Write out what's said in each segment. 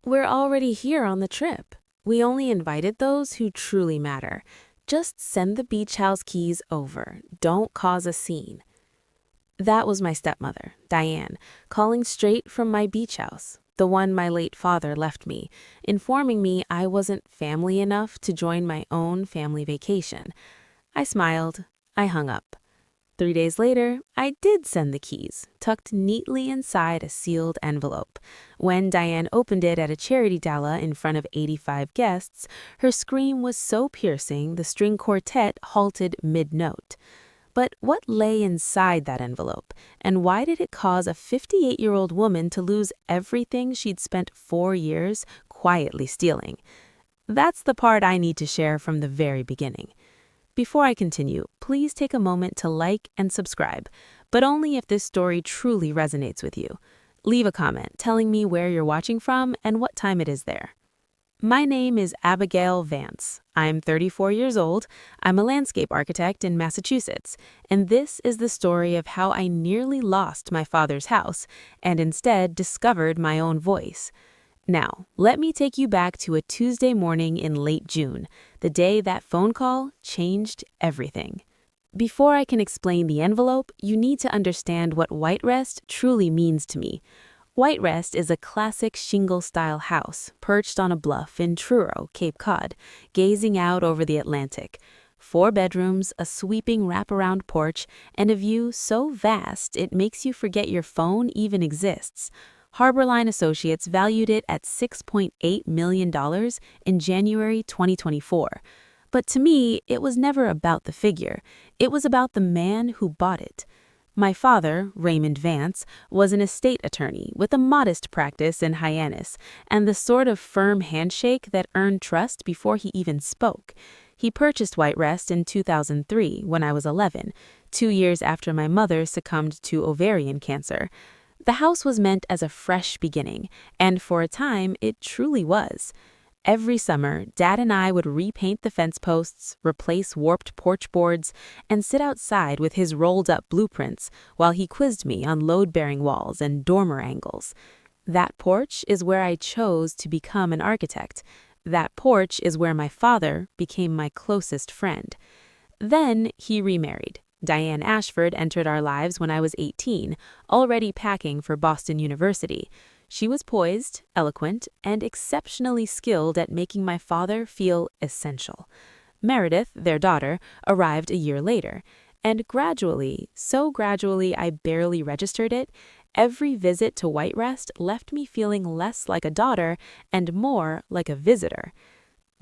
We're already here on the trip. We only invited those who truly matter. Just send the beach house keys over. Don't cause a scene. That was my stepmother, Diane, calling straight from my beach house, the one my late father left me, informing me I wasn't family enough to join my own family vacation. I smiled. I hung up. 3 days later, I did send the keys, tucked neatly inside a sealed envelope. When Diane opened it at a charity gala in front of 85 guests, her scream was so piercing the string quartet halted mid-note. But what lay inside that envelope, and why did it cause a 58-year-old woman to lose everything she'd spent 4 years quietly stealing? That's the part I need to share from the very beginning. Before I continue, please take a moment to like and subscribe, but only if this story truly resonates with you. Leave a comment telling me where you're watching from and what time it is there. My name is Abigail Vance. I'm 34 years old. I'm a landscape architect in Massachusetts, and this is the story of how I nearly lost my father's house and instead discovered my own voice. Now, let me take you back to a Tuesday morning in late June, the day that phone call changed everything. Before I can explain the envelope, you need to understand what White Rest truly means to me. White Rest is a classic shingle-style house perched on a bluff in Truro, Cape Cod, gazing out over the Atlantic. 4 bedrooms, a sweeping wraparound porch, and a view so vast it makes you forget your phone even exists. Harborline Associates valued it at $6.8 million in January 2024. But to me, it was never about the figure. It was about the man who bought it. My father, Raymond Vance, was an estate attorney with a modest practice in Hyannis and the sort of firm handshake that earned trust before he even spoke. He purchased White Rest in 2003 when I was 11, 2 years after my mother succumbed to ovarian cancer. The house was meant as a fresh beginning, and for a time, it truly was. Every summer, Dad and I would repaint the fence posts, replace warped porch boards, and sit outside with his rolled-up blueprints while he quizzed me on load-bearing walls and dormer angles. That porch is where I chose to become an architect. That porch is where my father became my closest friend. Then he remarried. Diane Ashford entered our lives when I was 18, already packing for Boston University. She was poised, eloquent, and exceptionally skilled at making my father feel essential. Meredith, their daughter, arrived a year later, and gradually, so gradually I barely registered it, every visit to White Rest left me feeling less like a daughter and more like a visitor.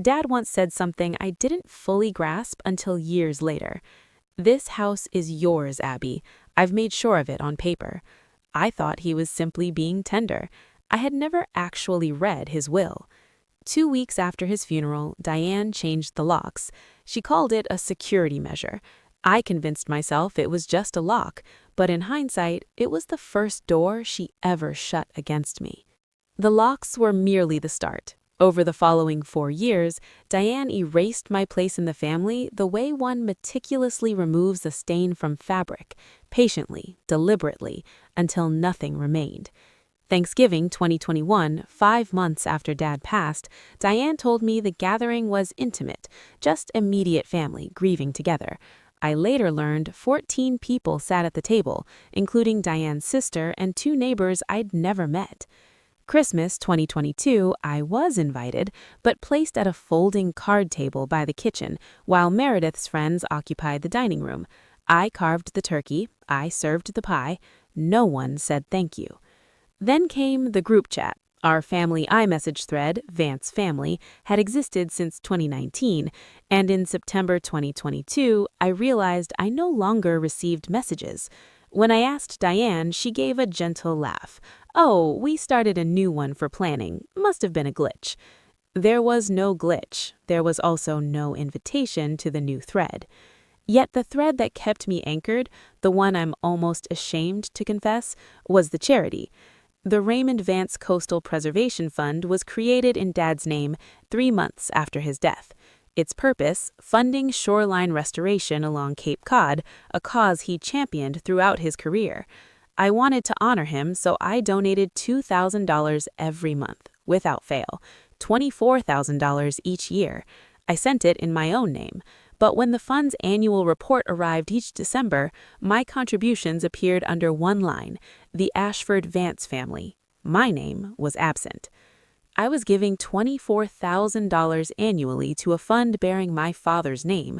Dad once said something I didn't fully grasp until years later. "This house is yours, Abby. I've made sure of it on paper." I thought he was simply being tender. I had never actually read his will. 2 weeks after his funeral, Diane changed the locks. She called it a security measure. I convinced myself it was just a lock, but in hindsight, it was the first door she ever shut against me. The locks were merely the start. Over the following 4 years, Diane erased my place in the family the way one meticulously removes a stain from fabric, patiently, deliberately, until nothing remained. Thanksgiving 2021, 5 months after Dad passed, Diane told me the gathering was intimate, just immediate family grieving together. I later learned 14 people sat at the table, including Diane's sister and 2 neighbors I'd never met. Christmas 2022, I was invited, but placed at a folding card table by the kitchen, while Meredith's friends occupied the dining room. I carved the turkey, I served the pie. No one said thank you. Then came the group chat. Our family iMessage thread, Vance Family, had existed since 2019, and in September 2022, I realized I no longer received messages. When I asked Diane, she gave a gentle laugh. "Oh, we started a new one for planning. Must have been a glitch." There was no glitch. There was also no invitation to the new thread. Yet the thread that kept me anchored, the one I'm almost ashamed to confess, was the charity. The Raymond Vance Coastal Preservation Fund was created in Dad's name 3 months after his death. Its purpose, funding shoreline restoration along Cape Cod, a cause he championed throughout his career. I wanted to honor him, so I donated $2,000 every month, without fail, $24,000 each year. I sent it in my own name. But when the fund's annual report arrived each December, my contributions appeared under one line, the Ashford Vance family. My name was absent. I was giving $24,000 annually to a fund bearing my father's name.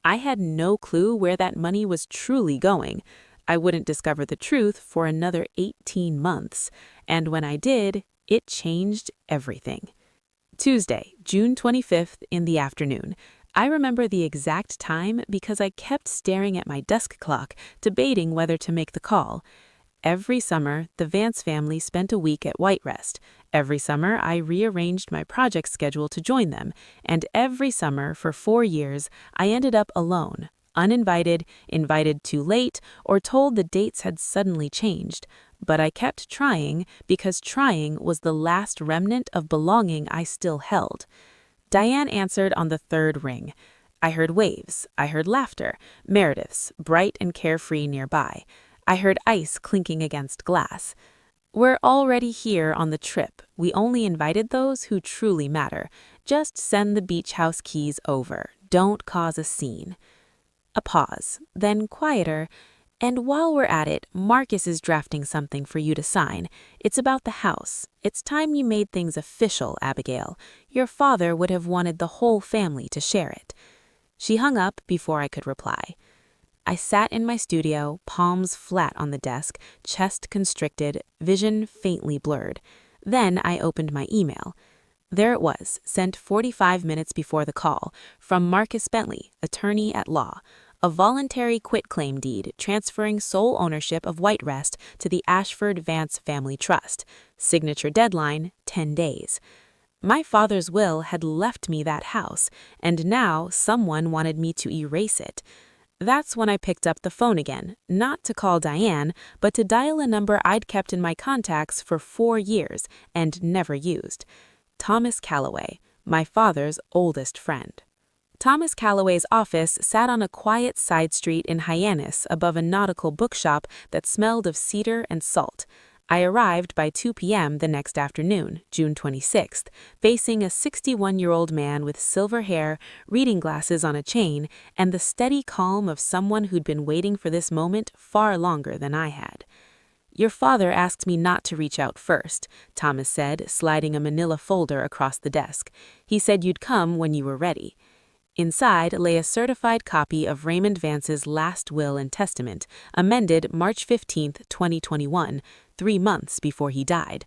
I had no clue where that money was truly going. I wouldn't discover the truth for another 18 months, and when I did, it changed everything. Tuesday, June 25th in the afternoon. I remember the exact time because I kept staring at my desk clock, debating whether to make the call. Every summer, the Vance family spent a week at White Rest. Every summer, I rearranged my project schedule to join them, and every summer for 4 years, I ended up alone, uninvited, invited too late, or told the dates had suddenly changed. But I kept trying because trying was the last remnant of belonging I still held. Diane answered on the third ring. I heard waves. I heard laughter. Meredith's, bright and carefree nearby. I heard ice clinking against glass. We're already here on the trip. We only invited those who truly matter. Just send the beach house keys over. Don't cause a scene. A pause, then quieter. And while we're at it, Marcus is drafting something for you to sign. It's about the house. It's time you made things official, Abigail. Your father would have wanted the whole family to share it. She hung up before I could reply. I sat in my studio, palms flat on the desk, chest constricted, vision faintly blurred. Then I opened my email. There it was, sent 45 minutes before the call, from Marcus Bentley, attorney at law. A voluntary quitclaim deed transferring sole ownership of White Rest to the Ashford Vance Family Trust. Signature deadline, 10 days. My father's will had left me that house, and now someone wanted me to erase it. That's when I picked up the phone again, not to call Diane, but to dial a number I'd kept in my contacts for 4 years and never used. Thomas Calloway, my father's oldest friend. Thomas Calloway's office sat on a quiet side street in Hyannis above a nautical bookshop that smelled of cedar and salt. I arrived by 2 p.m. the next afternoon, June 26th, facing a 61-year-old man with silver hair, reading glasses on a chain, and the steady calm of someone who'd been waiting for this moment far longer than I had. Your father asked me not to reach out first, Thomas said, sliding a manila folder across the desk. He said you'd come when you were ready. Inside lay a certified copy of Raymond Vance's last will and testament, amended March 15, 2021, 3 months before he died.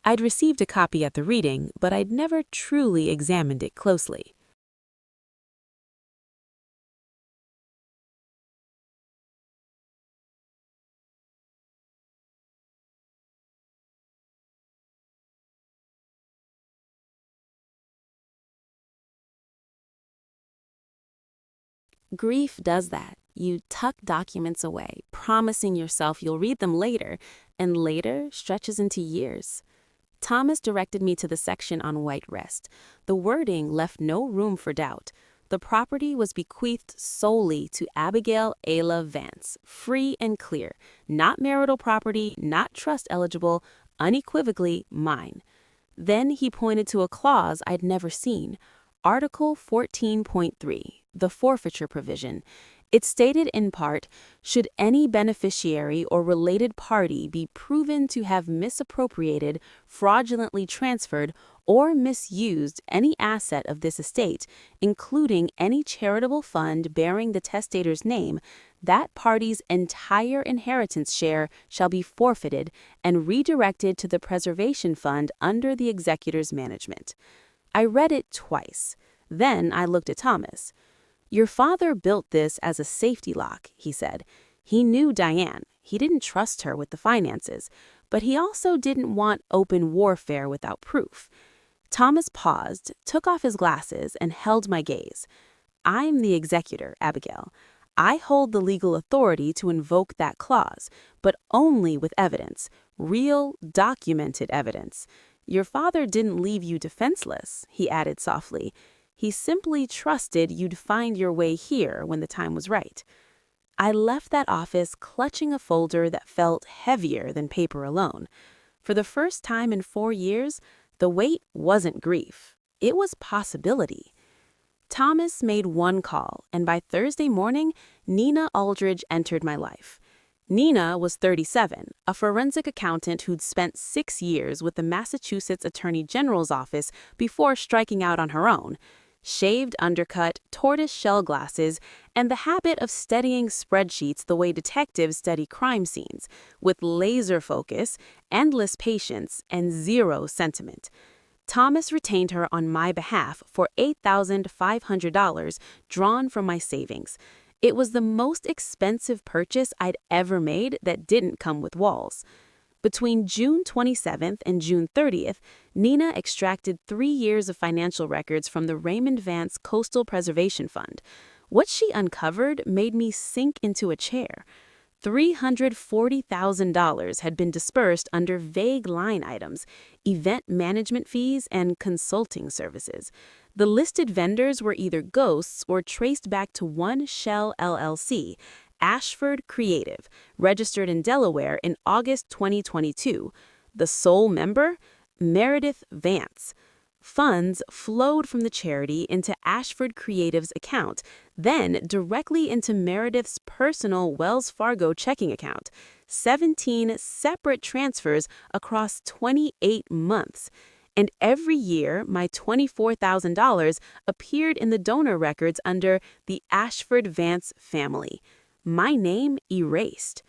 I'd received a copy at the reading, but I'd never truly examined it closely. Grief does that. You tuck documents away, promising yourself you'll read them later, and later stretches into years. Thomas directed me to the section on White Rest. The wording left no room for doubt. The property was bequeathed solely to Abigail Ayla Vance, free and clear, not marital property, not trust eligible, unequivocally mine. Then he pointed to a clause I'd never seen, Article 14.3, the forfeiture provision. It stated in part, should any beneficiary or related party be proven to have misappropriated, fraudulently transferred, or misused any asset of this estate, including any charitable fund bearing the testator's name, that party's entire inheritance share shall be forfeited and redirected to the preservation fund under the executor's management. I read it twice. Then I looked at Thomas. Your father built this as a safety lock, he said. He knew Diane. He didn't trust her with the finances, but he also didn't want open warfare without proof. Thomas paused, took off his glasses, and held my gaze. I'm the executor, Abigail. I hold the legal authority to invoke that clause, but only with evidence, real, documented evidence. Your father didn't leave you defenseless, he added softly. He simply trusted you'd find your way here when the time was right. I left that office clutching a folder that felt heavier than paper alone. For the first time in 4 years, The weight wasn't grief. It was possibility. Thomas made one call, and by Thursday morning, Nina Aldridge entered my life. Nina was 37, a forensic accountant who'd spent 6 years with the Massachusetts Attorney General's office before striking out on her own. Shaved undercut, tortoise-shell glasses, and the habit of studying spreadsheets the way detectives study crime scenes, with laser focus, endless patience, and zero sentiment. Thomas retained her on my behalf for $8,500 drawn from my savings. It was the most expensive purchase I'd ever made that didn't come with walls. Between June 27th and June 30th, Nina extracted 3 years of financial records from the Raymond Vance Coastal Preservation Fund. What she uncovered made me sink into a chair. $340,000 had been dispersed under vague line items, event management fees, and consulting services. The listed vendors were either ghosts or traced back to one Shell LLC, Ashford Creative, registered in Delaware in August 2022. The sole member? Meredith Vance. Funds flowed from the charity into Ashford Creative's account, then directly into Meredith's personal Wells Fargo checking account. 17 separate transfers across 28 months. And every year, my $24,000 appeared in the donor records under the Ashford Vance family. My name erased.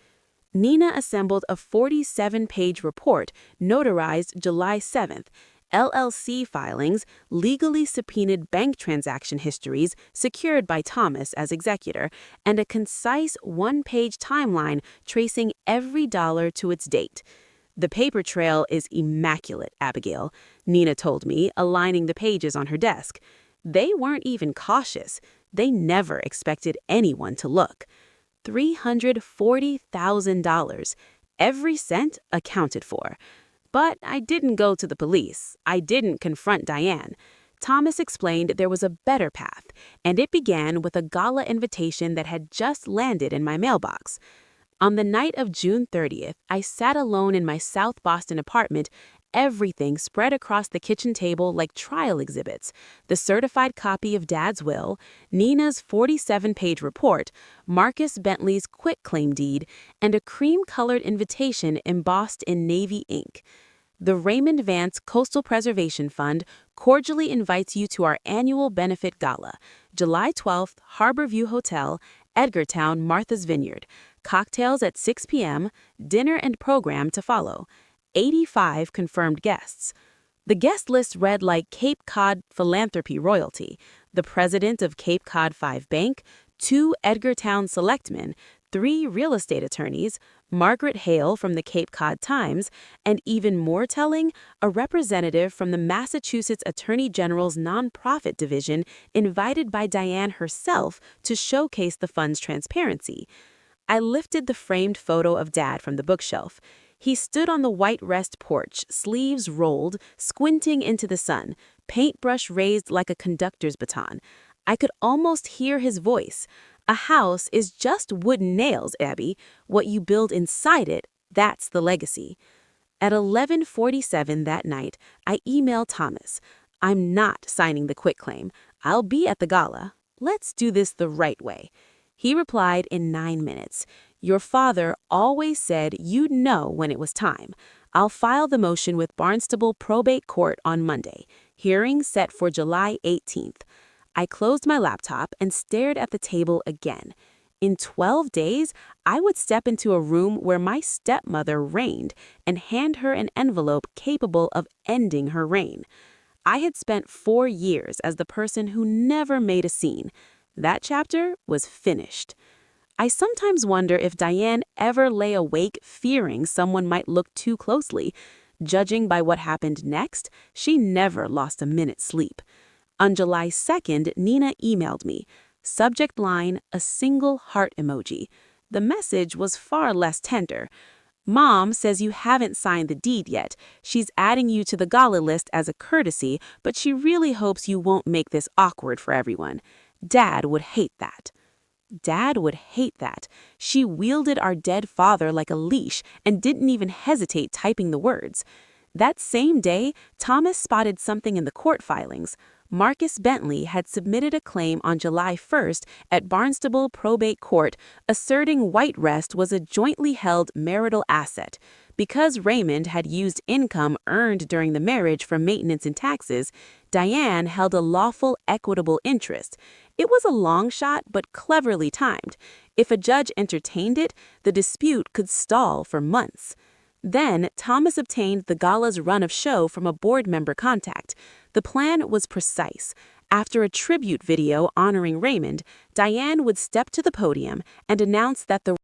Nina assembled a 47-page report notarized July 7th. LLC filings, legally subpoenaed bank transaction histories secured by Thomas as executor, and a concise 1-page timeline tracing every dollar to its date. "The paper trail is immaculate, Abigail," Nina told me, aligning the pages on her desk. They weren't even cautious. They never expected anyone to look. $340,000. Every cent accounted for. But I didn't go to the police. I didn't confront Diane. Thomas explained there was a better path, and it began with a gala invitation that had just landed in my mailbox. On the night of June 30th, I sat alone in my South Boston apartment, everything spread across the kitchen table like trial exhibits: the certified copy of Dad's will, Nina's 47-page report, Marcus Bentley's quitclaim deed, and a cream-colored invitation embossed in navy ink. The Raymond Vance Coastal Preservation Fund cordially invites you to our annual benefit gala, July 12th, Harborview Hotel, Edgartown, Martha's Vineyard. Cocktails at 6 p.m., dinner and program to follow. 85 confirmed guests. The guest list read like Cape Cod philanthropy royalty: the president of Cape Cod 5 Bank, 2 Edgartown selectmen, 3 real estate attorneys, Margaret Hale from the Cape Cod Times, and even more telling, a representative from the Massachusetts Attorney General's nonprofit division invited by Diane herself to showcase the fund's transparency. I lifted the framed photo of Dad from the bookshelf. He stood on the white rest porch, sleeves rolled, squinting into the sun, paintbrush raised like a conductor's baton. I could almost hear his voice. "A house is just wooden nails, Abby. What you build inside it, that's the legacy." At 11:47 that night, I emailed Thomas. "I'm not signing the quitclaim. I'll be at the gala. Let's do this the right way." He replied in 9 minutes. "Your father always said you'd know when it was time. I'll file the motion with Barnstable Probate Court on Monday. Hearing set for July 18th. I closed my laptop and stared at the table again. In 12 days, I would step into a room where my stepmother reigned and hand her an envelope capable of ending her reign. I had spent 4 years as the person who never made a scene. That chapter was finished. I sometimes wonder if Diane ever lay awake fearing someone might look too closely. Judging by what happened next, she never lost a minute's sleep. On July 2nd, Nina emailed me. Subject line, a single heart emoji. The message was far less tender. "Mom says you haven't signed the deed yet. She's adding you to the gala list as a courtesy, but she really hopes you won't make this awkward for everyone. Dad would hate that." Dad would hate that. She wielded our dead father like a leash and didn't even hesitate typing the words. That same day, Thomas spotted something in the court filings. Marcus Bentley had submitted a claim on July 1st at Barnstable Probate Court asserting White Rest was a jointly held marital asset. Because Raymond had used income earned during the marriage for maintenance and taxes, Diane held a lawful equitable interest. It was a long shot, but cleverly timed. If a judge entertained it, the dispute could stall for months. Then, Thomas obtained the gala's run of show from a board member contact. The plan was precise. After a tribute video honoring Raymond, Diane would step to the podium and announce that the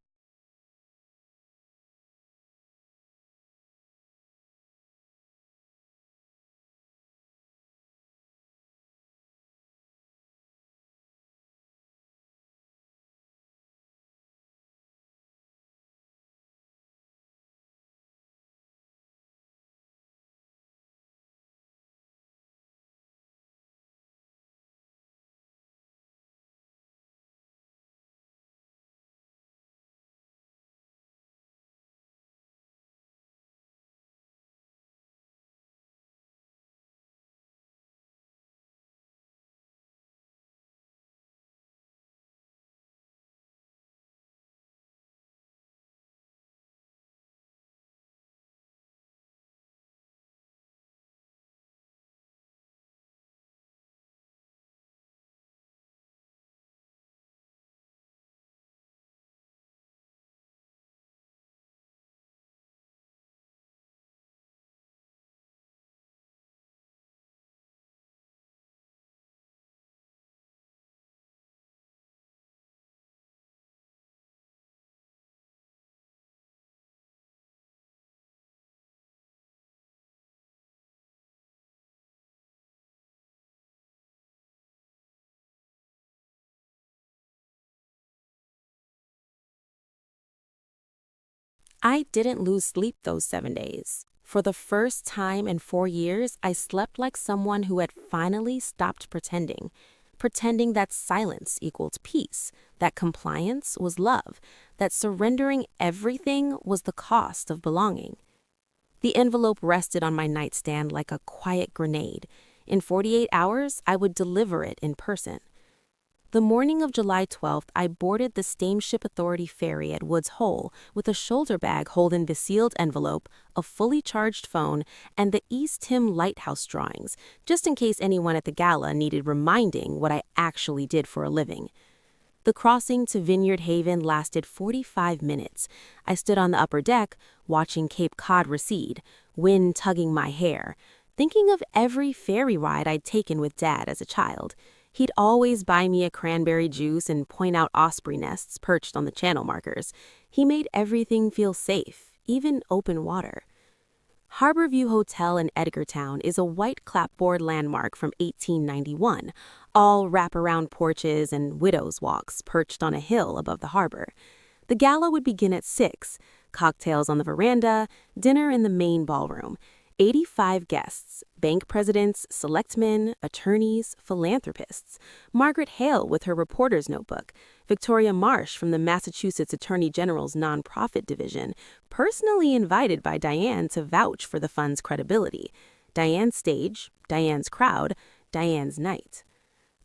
I didn't lose sleep those 7 days. For the first time in 4 years, I slept like someone who had finally stopped pretending that silence equaled peace, that compliance was love, that surrendering everything was the cost of belonging. The envelope rested on my nightstand like a quiet grenade. In 48 hours, I would deliver it in person. The morning of July 12th, I boarded the Steamship Authority ferry at Woods Hole with a shoulder bag holding the sealed envelope, a fully charged phone, and the East Tim lighthouse drawings, just in case anyone at the gala needed reminding what I actually did for a living. The crossing to Vineyard Haven lasted 45 minutes. I stood on the upper deck, watching Cape Cod recede, wind tugging my hair, thinking of every ferry ride I'd taken with Dad as a child. He'd always buy me a cranberry juice and point out osprey nests perched on the channel markers. He made everything feel safe, even open water. Harborview Hotel in Edgartown is a white clapboard landmark from 1891, all wraparound porches and widow's walks perched on a hill above the harbor. The gala would begin at 6, cocktails on the veranda, dinner in the main ballroom. 85 guests, bank presidents, selectmen, attorneys, philanthropists, Margaret Hale with her reporter's notebook, Victoria Marsh from the Massachusetts Attorney General's nonprofit division, personally invited by Diane to vouch for the fund's credibility. Diane's stage, Diane's crowd, Diane's night.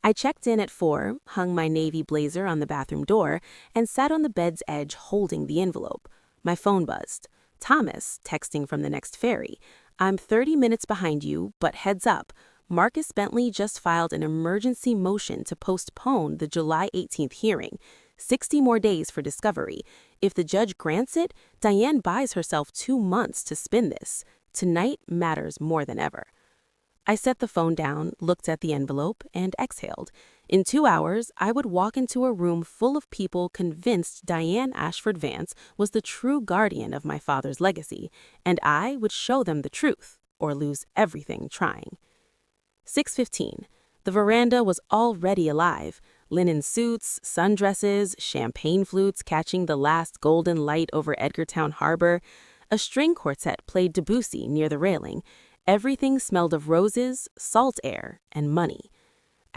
I checked in at 4, hung my navy blazer on the bathroom door, and sat on the bed's edge holding the envelope. My phone buzzed. Thomas, texting from the next ferry. I'm 30 minutes behind you, but heads up, Marcus Bentley just filed an emergency motion to postpone the July 18th hearing. 60 more days for discovery. If the judge grants it, Diane buys herself 2 months to spin this. Tonight matters more than ever. I set the phone down, looked at the envelope, and exhaled. In 2 hours, I would walk into a room full of people convinced Diane Ashford Vance was the true guardian of my father's legacy, and I would show them the truth, or lose everything trying. 6:15. The veranda was already alive. Linen suits, sundresses, champagne flutes catching the last golden light over Edgartown Harbor. A string quartet played Debussy near the railing. Everything smelled of roses, salt air, and money.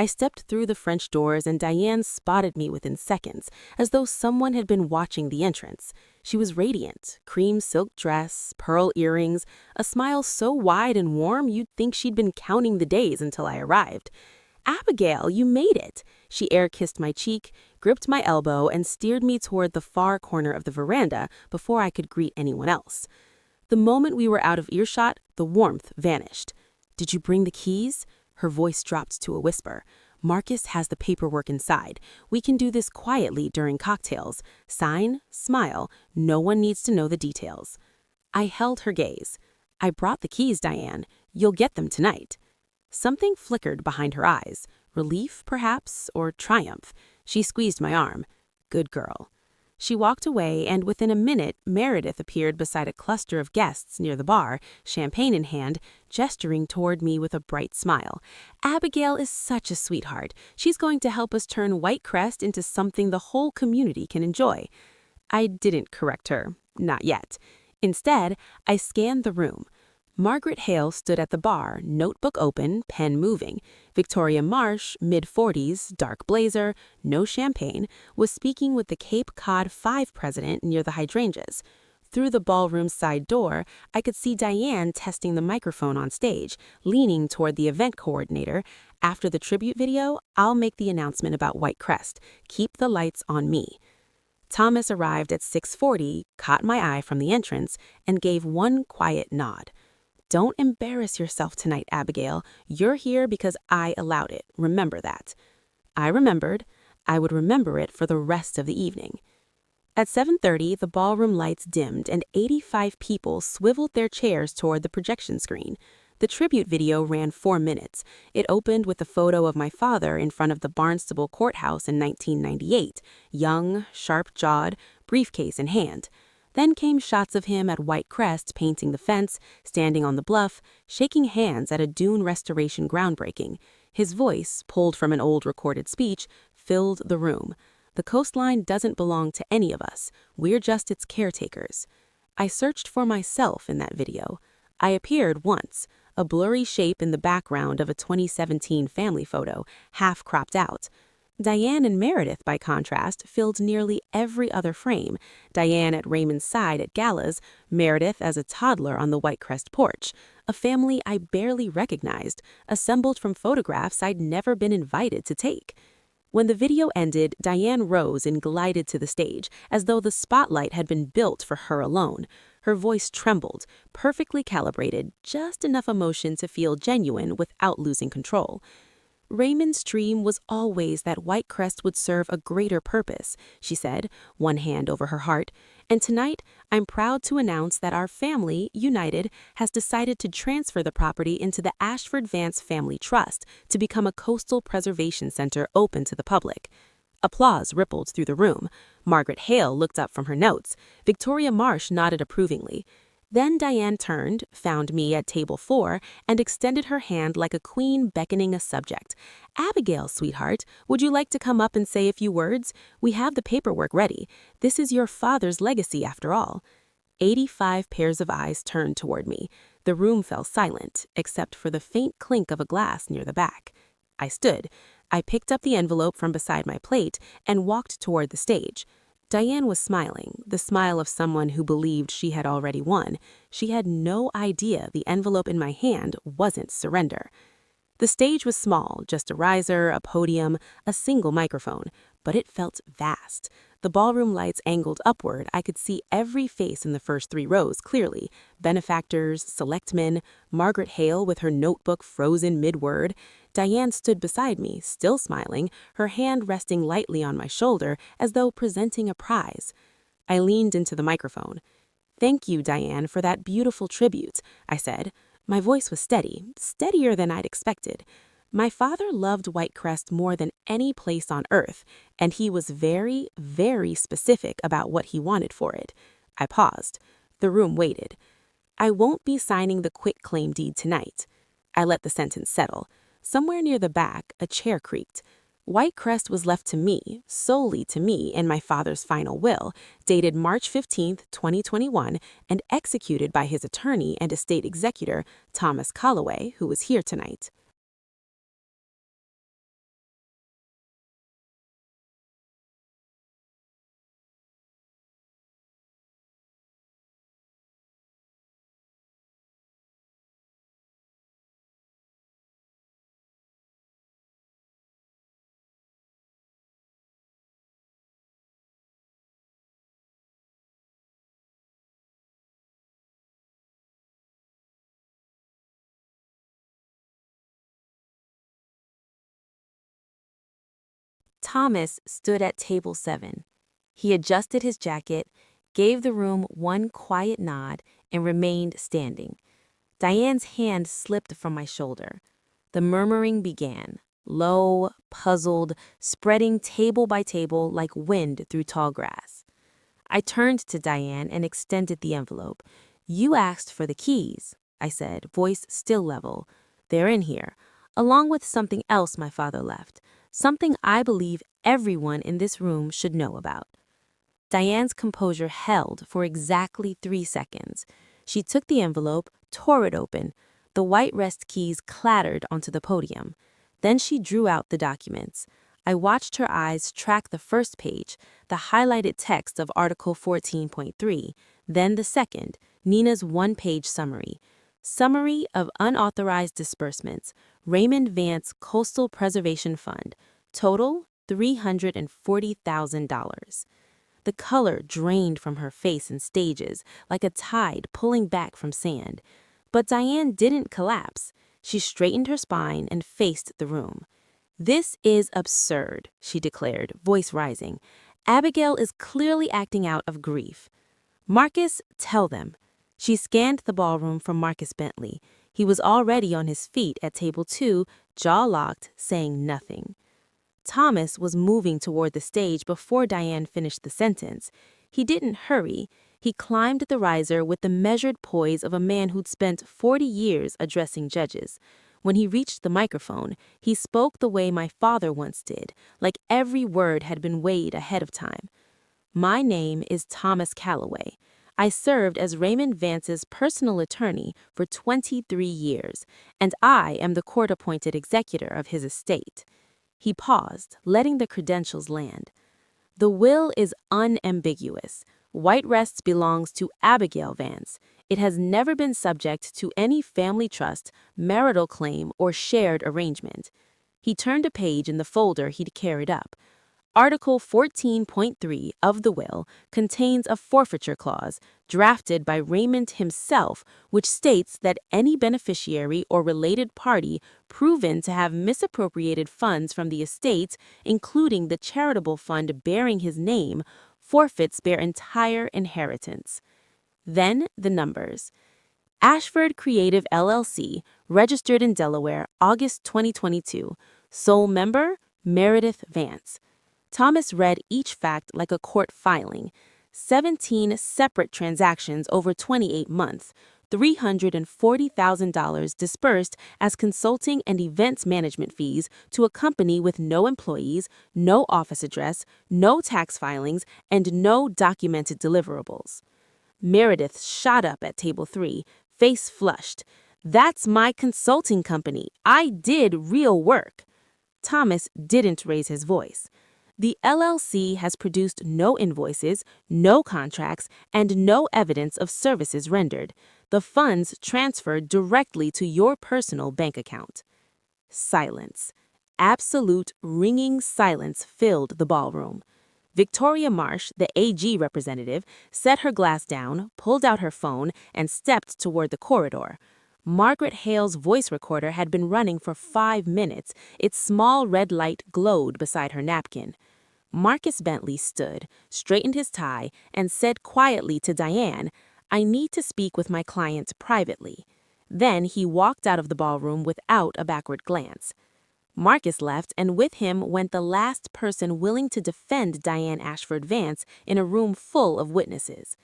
I stepped through the French doors and Diane spotted me within seconds, as though someone had been watching the entrance. She was radiant, cream silk dress, pearl earrings, a smile so wide and warm you'd think she'd been counting the days until I arrived. "Abigail, you made it!" She air-kissed my cheek, gripped my elbow, and steered me toward the far corner of the veranda before I could greet anyone else. The moment we were out of earshot, the warmth vanished. "Did you bring the keys?" Her voice dropped to a whisper. "Marcus has the paperwork inside. We can do this quietly during cocktails. Sign, smile. No one needs to know the details." I held her gaze. "I brought the keys, Diane. You'll get them tonight." Something flickered behind her eyes. Relief, perhaps, or triumph. She squeezed my arm. "Good girl." She walked away, and within a minute, Meredith appeared beside a cluster of guests near the bar, champagne in hand, gesturing toward me with a bright smile. "Abigail is such a sweetheart. She's going to help us turn White Crest into something the whole community can enjoy." I didn't correct her. Not yet. Instead, I scanned the room. Margaret Hale stood at the bar, notebook open, pen moving. Victoria Marsh, mid-40s, dark blazer, no champagne, was speaking with the Cape Cod 5 president near the hydrangeas. Through the ballroom side door, I could see Diane testing the microphone on stage, leaning toward the event coordinator. "After the tribute video, I'll make the announcement about White Crest. Keep the lights on me." Thomas arrived at 6:40, caught my eye from the entrance, and gave one quiet nod. "Don't embarrass yourself tonight, Abigail. You're here because I allowed it. Remember that." I remembered. I would remember it for the rest of the evening. At 7:30, the ballroom lights dimmed and 85 people swiveled their chairs toward the projection screen. The tribute video ran 4 minutes. It opened with a photo of my father in front of the Barnstable Courthouse in 1998, young, sharp-jawed, briefcase in hand. Then came shots of him at White Crest painting the fence, standing on the bluff, shaking hands at a dune restoration groundbreaking. His voice, pulled from an old recorded speech, filled the room. "The coastline doesn't belong to any of us. We're just its caretakers." I searched for myself in that video. I appeared once, a blurry shape in the background of a 2017 family photo, half cropped out. Diane and Meredith, by contrast, filled nearly every other frame. Diane at Raymond's side at galas, Meredith as a toddler on the White Crest porch. A family I barely recognized, assembled from photographs I'd never been invited to take. When the video ended, Diane rose and glided to the stage, as though the spotlight had been built for her alone. Her voice trembled, perfectly calibrated, just enough emotion to feel genuine without losing control. "Raymond's dream was always that White Crest would serve a greater purpose," she said, one hand over her heart. "And tonight, I'm proud to announce that our family, united, has decided to transfer the property into the Ashford Vance Family Trust to become a coastal preservation center open to the public." Applause rippled through the room. Margaret Hale looked up from her notes. Victoria Marsh nodded approvingly. Then Diane turned, found me at table 4, and extended her hand like a queen beckoning a subject. "Abigail, sweetheart, would you like to come up and say a few words? We have the paperwork ready. This is your father's legacy, after all." 85 pairs of eyes turned toward me. The room fell silent, except for the faint clink of a glass near the back. I stood. I picked up the envelope from beside my plate and walked toward the stage. Diane was smiling, the smile of someone who believed she had already won. She had no idea the envelope in my hand wasn't surrender. The stage was small, just a riser, a podium, a single microphone, but it felt vast. The ballroom lights angled upward. I could see every face in the first 3 rows clearly. Benefactors, selectmen, Margaret Hale with her notebook frozen mid-word. Diane stood beside me, still smiling, her hand resting lightly on my shoulder as though presenting a prize. I leaned into the microphone. "Thank you, Diane, for that beautiful tribute," I said. My voice was steady, steadier than I'd expected. "My father loved White Crest more than any place on earth, and he was very, very specific about what he wanted for it." I paused. The room waited. "I won't be signing the quitclaim deed tonight." I let the sentence settle. Somewhere near the back, a chair creaked. White Crest was left to me, solely to me, in my father's final will, dated March 15, 2021, and executed by his attorney and estate executor, Thomas Calloway, who was here tonight. Thomas stood at table 7. He adjusted his jacket, gave the room one quiet nod, and remained standing. Diane's hand slipped from my shoulder. The murmuring began, low, puzzled, spreading table by table like wind through tall grass. I turned to Diane and extended the envelope. "You asked for the keys," I said, voice still level. "They're in here, along with something else my father left, something I believe everyone in this room should know about." Diane's composure held for exactly 3 seconds. She took the envelope, tore it open. The white rest keys clattered onto the podium. Then she drew out the documents. I watched her eyes track the first page, the highlighted text of Article 14.3, then the second, Nina's one-page summary. Summary of unauthorized disbursements, Raymond Vance Coastal Preservation Fund. Total, $340,000. The color drained from her face in stages, like a tide pulling back from sand. But Diane didn't collapse. She straightened her spine and faced the room. "This is absurd," she declared, voice rising. "Abigail is clearly acting out of grief. Marcus, tell them." She scanned the ballroom for Marcus Bentley. He was already on his feet at table 2, jaw locked, saying nothing. Thomas was moving toward the stage before Diane finished the sentence. He didn't hurry. He climbed the riser with the measured poise of a man who'd spent 40 years addressing judges. When he reached the microphone, he spoke the way my father once did, like every word had been weighed ahead of time. "My name is Thomas Calloway. I served as Raymond Vance's personal attorney for 23 years, and I am the court-appointed executor of his estate." He paused, letting the credentials land. "The will is unambiguous. White Rest belongs to Abigail Vance. It has never been subject to any family trust, marital claim, or shared arrangement." He turned a page in the folder he'd carried up. "Article 14.3 of the will contains a forfeiture clause drafted by Raymond himself, which states that any beneficiary or related party proven to have misappropriated funds from the estates, including the charitable fund bearing his name, forfeits their entire inheritance." Then the numbers. Ashford Creative LLC, registered in Delaware, August 2022. Sole member, Meredith Vance. Thomas read each fact like a court filing. 17 separate transactions over 28 months, $340,000 dispersed as consulting and events management fees to a company with no employees, no office address, no tax filings, and no documented deliverables. Meredith shot up at table 3, face flushed. "That's my consulting company. I did real work." Thomas didn't raise his voice. "The LLC has produced no invoices, no contracts, and no evidence of services rendered. The funds transferred directly to your personal bank account." Silence. Absolute ringing silence filled the ballroom. Victoria Marsh, the AG representative, set her glass down, pulled out her phone, and stepped toward the corridor. Margaret Hale's voice recorder had been running for 5 minutes. Its small red light glowed beside her napkin. Marcus Bentley stood, straightened his tie, and said quietly to Diane, "I need to speak with my client privately." Then he walked out of the ballroom without a backward glance. Marcus left, and with him went the last person willing to defend Diane Ashford Vance in a room full of witnesses.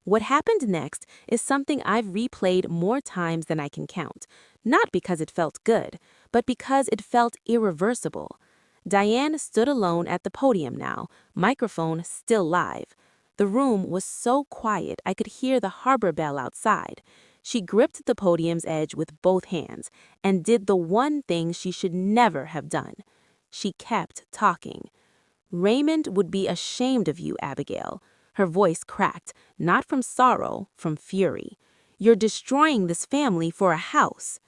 What happened next is something I've replayed more times than I can count, not because it felt good, but because it felt irreversible. Diane stood alone at the podium now, microphone still live. The room was so quiet I could hear the harbor bell outside. She gripped the podium's edge with both hands and did the one thing she should never have done. She kept talking. "Raymond would be ashamed of you, Abigail." Her voice cracked, not from sorrow, from fury. "You're destroying this family for a house."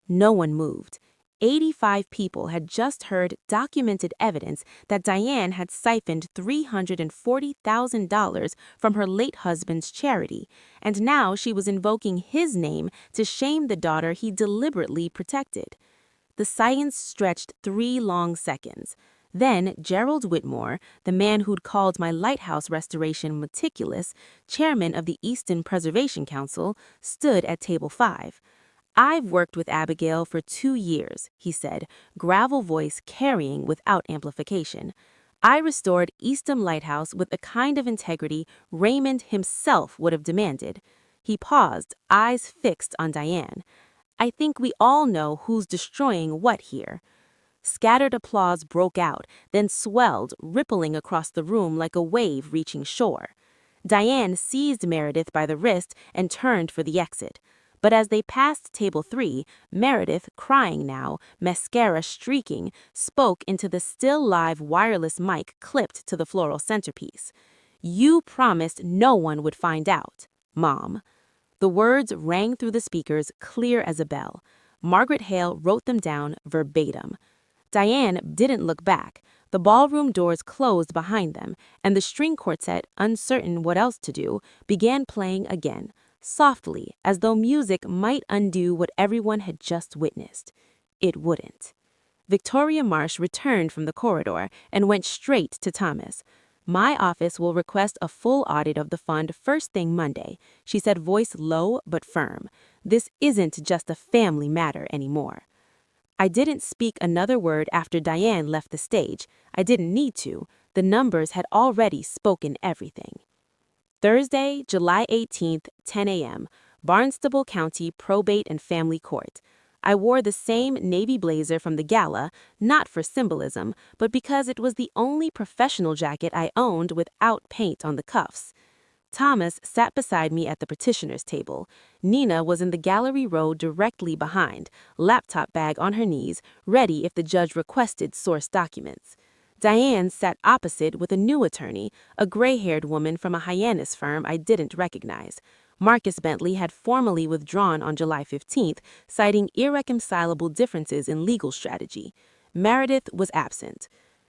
No one moved. 85 people had just heard documented evidence that Diane had siphoned $340,000 from her late husband's charity, and now she was invoking his name to shame the daughter he deliberately protected. The silence stretched 3 long seconds. Then Gerald Whitmore, the man who'd called my lighthouse restoration meticulous, chairman of the Easton Preservation Council, stood at table 5. "I've worked with Abigail for 2 years," he said, gravel voice carrying without amplification. "I restored Eastham Lighthouse with a kind of integrity Raymond himself would have demanded." He paused, eyes fixed on Diane. "I think we all know who's destroying what here." Scattered applause broke out, then swelled, rippling across the room like a wave reaching shore. Diane seized Meredith by the wrist and turned for the exit. But as they passed table 3, Meredith, crying now, mascara streaking, spoke into the still live wireless mic clipped to the floral centerpiece. "You promised no one would find out, Mom." The words rang through the speakers clear as a bell. Margaret Hale wrote them down verbatim. Diane didn't look back. The ballroom doors closed behind them, and the string quartet, uncertain what else to do, began playing again, softly, as though music might undo what everyone had just witnessed. It wouldn't. Victoria Marsh returned from the corridor and went straight to Thomas. "My office will request a full audit of the fund first thing Monday," she said, voice low but firm. "This isn't just a family matter anymore." I didn't speak another word after Diane left the stage. I didn't need to. The numbers had already spoken everything. Thursday, July 18th, 10 a.m., Barnstable County Probate and Family Court. I wore the same navy blazer from the gala, not for symbolism, but because it was the only professional jacket I owned without paint on the cuffs. Thomas sat beside me at the petitioner's table. Nina was in the gallery row directly behind, laptop bag on her knees, ready if the judge requested source documents. Diane sat opposite with a new attorney, a gray-haired woman from a Hyannis firm I didn't recognize. Marcus Bentley had formally withdrawn on July 15th, citing irreconcilable differences in legal strategy. Meredith was absent.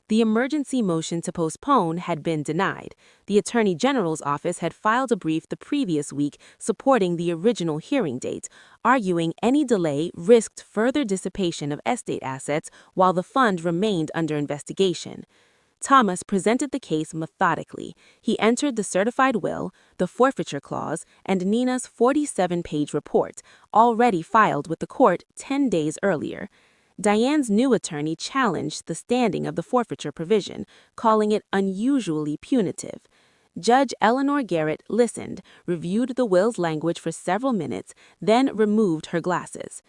The emergency motion to postpone had been denied. The Attorney General's office had filed a brief the previous week supporting the original hearing date, arguing any delay risked further dissipation of estate assets while the fund remained under investigation. Thomas presented the case methodically. He entered the certified will, the forfeiture clause, and Nina's 47-page report, already filed with the court 10 days earlier. Diane's new attorney challenged the standing of the forfeiture provision, calling it unusually punitive. Judge Eleanor Garrett listened, reviewed the will's language for several minutes, then removed her glasses.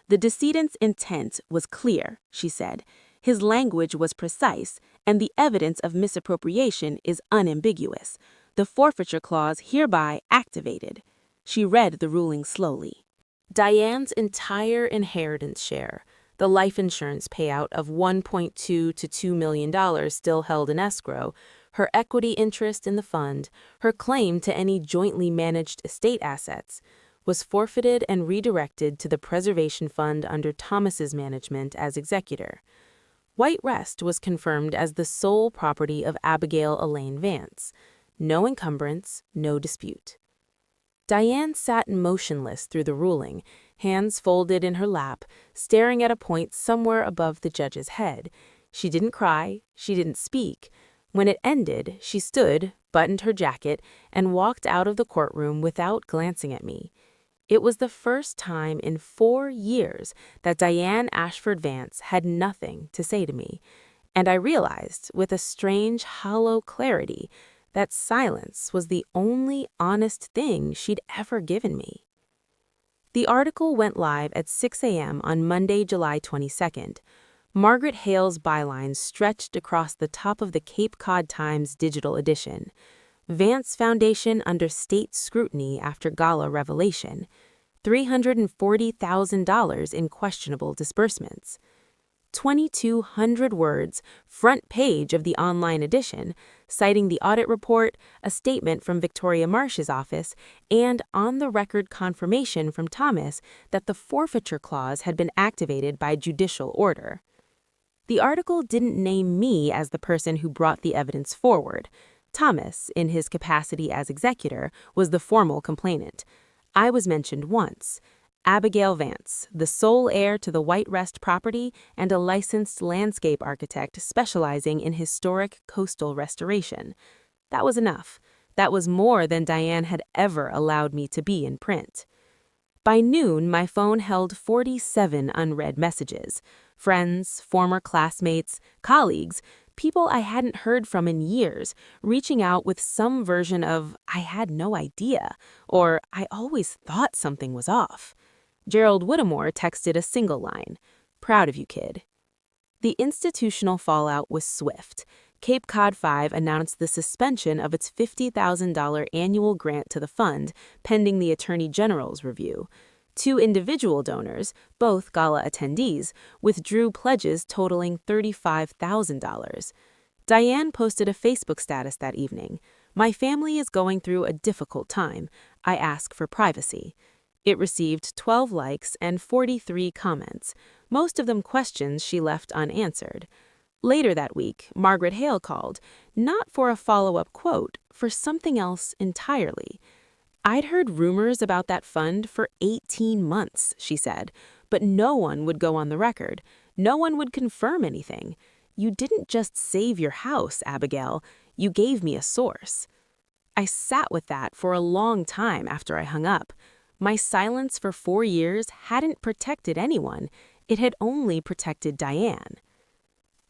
"The decedent's intent was clear," she said. "His language was precise, and the evidence of misappropriation is unambiguous. The forfeiture clause hereby activated." She read the ruling slowly. Diane's entire inheritance share, the life insurance payout of $1.2 to $2 million still held in escrow, her equity interest in the fund, her claim to any jointly managed estate assets, was forfeited and redirected to the preservation fund under Thomas's management as executor. White Rest was confirmed as the sole property of Abigail Elaine Vance. No encumbrance, no dispute. Diane sat motionless through the ruling, hands folded in her lap, staring at a point somewhere above the judge's head. She didn't cry, she didn't speak. When it ended, she stood, buttoned her jacket, and walked out of the courtroom without glancing at me. It was the first time in 4 years that Diane Ashford Vance had nothing to say to me, and I realized, with a strange, hollow clarity, that silence was the only honest thing she'd ever given me. The article went live at 6 a.m. on Monday, July 22nd. Margaret Hale's byline stretched across the top of the Cape Cod Times digital edition. Vance Foundation under state scrutiny after gala revelation. $340,000 in questionable disbursements. 2,200 words, front page of the online edition, citing the audit report, a statement from Victoria Marsh's office, and on-the-record confirmation from Thomas that the forfeiture clause had been activated by judicial order. The article didn't name me as the person who brought the evidence forward. Thomas, in his capacity as executor, was the formal complainant. I was mentioned once. Abigail Vance, the sole heir to the White Rest property and a licensed landscape architect specializing in historic coastal restoration. That was enough. That was more than Diane had ever allowed me to be in print. By noon, my phone held 47 unread messages. Friends, former classmates, colleagues, people I hadn't heard from in years, reaching out with some version of, "I had no idea," or "I always thought something was off." Gerald Whittemore texted a single line, "Proud of you, kid." The institutional fallout was swift. Cape Cod 5 announced the suspension of its $50,000 annual grant to the fund, pending the Attorney General's review. 2 individual donors, both gala attendees, withdrew pledges totaling $35,000. Diane posted a Facebook status that evening. "My family is going through a difficult time. I ask for privacy." It received 12 likes and 43 comments, most of them questions she left unanswered. Later that week, Margaret Hale called, not for a follow-up quote, for something else entirely. "I'd heard rumors about that fund for 18 months, she said, but no one would go on the record. No one would confirm anything. You didn't just save your house, Abigail. You gave me a source." I sat with that for a long time after I hung up. My silence for 4 years hadn't protected anyone. It had only protected Diane.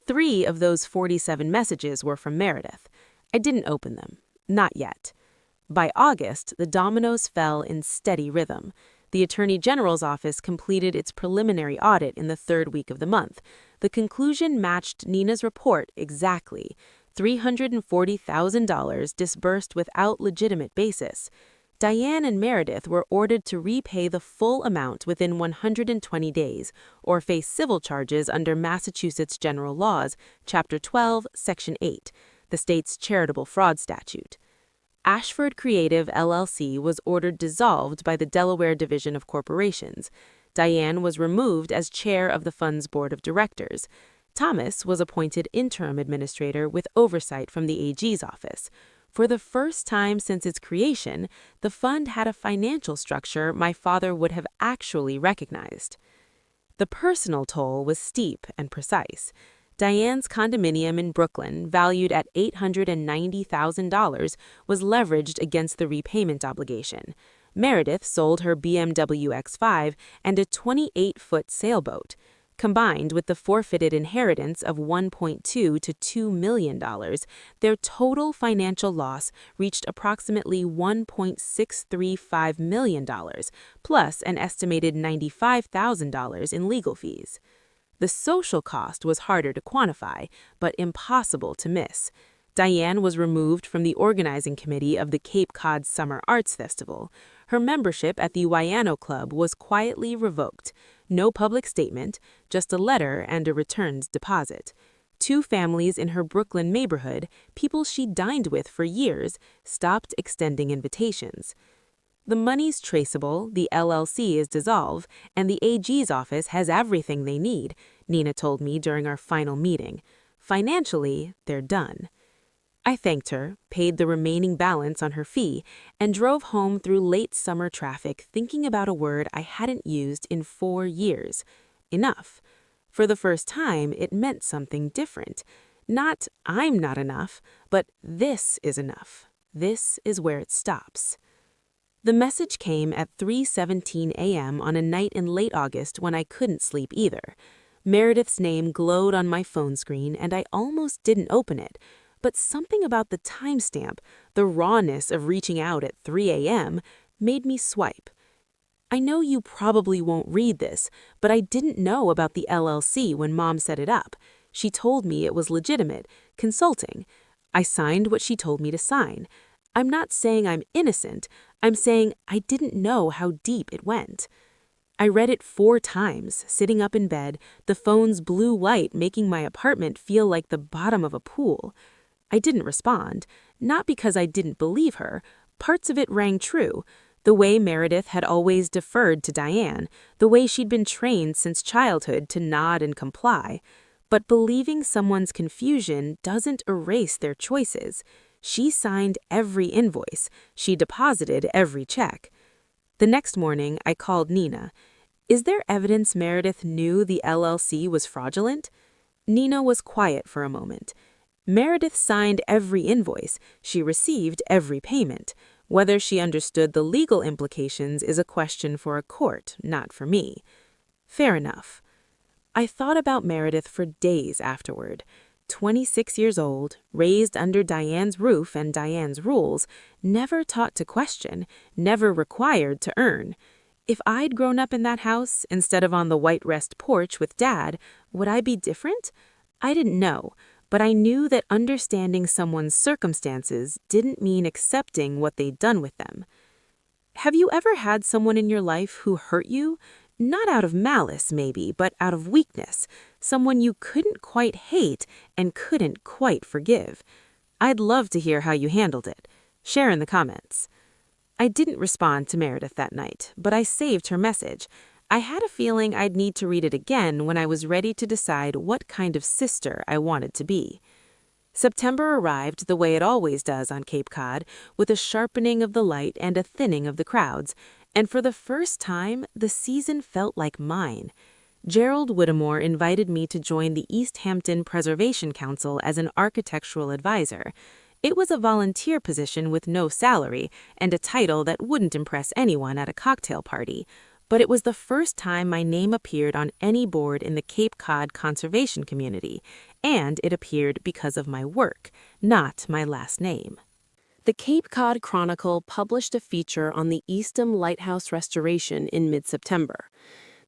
3 of those 47 messages were from Meredith. I didn't open them. Not yet. By August, the dominoes fell in steady rhythm. The Attorney General's office completed its preliminary audit in the 3rd week of the month. The conclusion matched Nina's report exactly. $340,000 disbursed without legitimate basis. Diane and Meredith were ordered to repay the full amount within 120 days, or face civil charges under Massachusetts General Laws, Chapter 12, Section 8, the state's charitable fraud statute. Ashford Creative LLC was ordered dissolved by the Delaware Division of Corporations. Diane was removed as chair of the fund's board of directors. Thomas was appointed interim administrator with oversight from the AG's office. For the first time since its creation, the fund had a financial structure my father would have actually recognized. The personal toll was steep and precise. Diane's condominium in Brooklyn, valued at $890,000, was leveraged against the repayment obligation. Meredith sold her BMW X5 and a 28-foot sailboat. Combined with the forfeited inheritance of $1.2 to $2 million, their total financial loss reached approximately $1.635 million, plus an estimated $95,000 in legal fees. The social cost was harder to quantify, but impossible to miss. Diane was removed from the organizing committee of the Cape Cod Summer Arts Festival. Her membership at the Waiano Club was quietly revoked. No public statement, just a letter and a returns deposit. 2 families in her Brooklyn neighborhood, people she dined with for years, stopped extending invitations. The money's traceable, the LLC is dissolved, and the AG's office has everything they need, Nina told me during our final meeting. Financially, they're done. I thanked her, paid the remaining balance on her fee, and drove home through late summer traffic thinking about a word I hadn't used in 4 years. Enough. For the first time, it meant something different. Not, "I'm not enough," but "this is enough. This is where it stops." The message came at 3:17 a.m. on a night in late August when I couldn't sleep either. Meredith's name glowed on my phone screen, and I almost didn't open it. But something about the timestamp, the rawness of reaching out at 3 a.m., made me swipe. "I know you probably won't read this, but I didn't know about the LLC when Mom set it up. She told me it was legitimate, consulting. I signed what she told me to sign. I'm not saying I'm innocent. I'm saying I didn't know how deep it went." I read it 4 times, sitting up in bed, the phone's blue light making my apartment feel like the bottom of a pool. I didn't respond, not because I didn't believe her. Parts of it rang true. The way Meredith had always deferred to Diane, the way she'd been trained since childhood to nod and comply. But believing someone's confusion doesn't erase their choices. She signed every invoice. She deposited every check. The next morning, I called Nina. Is there evidence Meredith knew the LLC was fraudulent? Nina was quiet for a moment. Meredith signed every invoice. She received every payment. Whether she understood the legal implications is a question for a court, not for me. Fair enough. I thought about Meredith for days afterward. 26 years old, raised under Diane's roof and Diane's rules, never taught to question, never required to earn. If I'd grown up in that house instead of on the White Rest porch with Dad, would I be different? I didn't know, but I knew that understanding someone's circumstances didn't mean accepting what they'd done with them. Have you ever had someone in your life who hurt you? Not out of malice, maybe, but out of weakness. Someone you couldn't quite hate and couldn't quite forgive. I'd love to hear how you handled it. Share in the comments. I didn't respond to Meredith that night, but I saved her message. I had a feeling I'd need to read it again when I was ready to decide what kind of sister I wanted to be. September arrived the way it always does on Cape Cod, with a sharpening of the light and a thinning of the crowds, and for the first time, the season felt like mine. Gerald Whittemore invited me to join the East Hampton Preservation Council as an architectural advisor. It was a volunteer position with no salary and a title that wouldn't impress anyone at a cocktail party, but it was the first time my name appeared on any board in the Cape Cod conservation community, and it appeared because of my work, not my last name. The Cape Cod Chronicle published a feature on the Eastham Lighthouse restoration in mid-September.